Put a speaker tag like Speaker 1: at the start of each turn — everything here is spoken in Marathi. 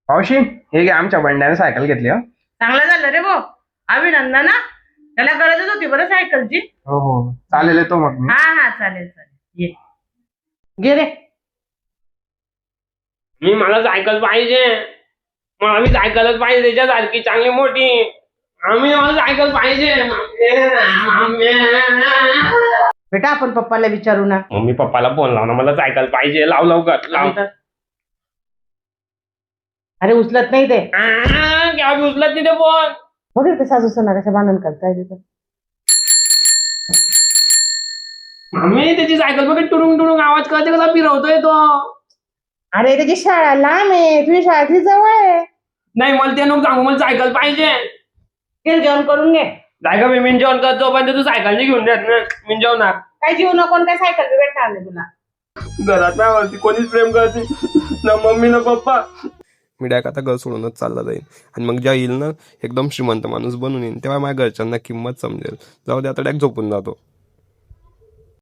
Speaker 1: मावशी हे घे, आमच्या बंड्याने सायकल घेतली. हो
Speaker 2: चांगलं झालं रे भाऊ, अभिनंदन ना. त्याला गरजच होती बरं सायकलची.
Speaker 1: हो हो, चालेल, येतो मग मी.
Speaker 2: हा हा, चालेल चालेल, ये घे रे.
Speaker 3: मला सायकल पाहिजे. मला बी सायकलच पाहिजे, त्याच्यासारखी चांगली मोठी. मला सायकल पाहिजे.
Speaker 2: बेटा आपण पप्पाला विचारू ना.
Speaker 3: मम्मी पप्पाला फोन लाव ना, मला सायकल पाहिजे. लाव लवकर लाव.
Speaker 2: अरे उचलत नाही ते.
Speaker 3: क्या बी उचलत नाही ते फोन.
Speaker 2: बघ ते सासू सुना कशा भांडण करताय तिथं.
Speaker 3: मम्मी त्याची सायकल बघ, टुडुंग टुडुंग आवाज करते, कसा फिरवतोय तो.
Speaker 2: अरे त्याची शाळा लांब आहे, तुझी शाळा ती जवळ आहे.
Speaker 3: नाही मला ते नको सांगू, मला सायकल पाहिजे.
Speaker 2: ते जेवण करून घे.
Speaker 3: जाय का मी जेवण करतो, पण तू सायकल नाही घेऊन देत ना. मी जेवणार.
Speaker 2: काय जीव नको काय सायकल बी भेटणार नाही तुला.
Speaker 3: घरात माझ्यावरती कोणीच प्रेम करते ना, मम्मी ना पप्पा.
Speaker 4: मी डायरेक्ट आता घर सोडूनच चालला जाईल. आणि मग जेव्हा येईल ना एकदम श्रीमंत माणूस बनून येईल, तेव्हा माझ्या घरच्यांना किंमत समजेल. जाऊ दे, आता डायरेक्ट झोपून जातो.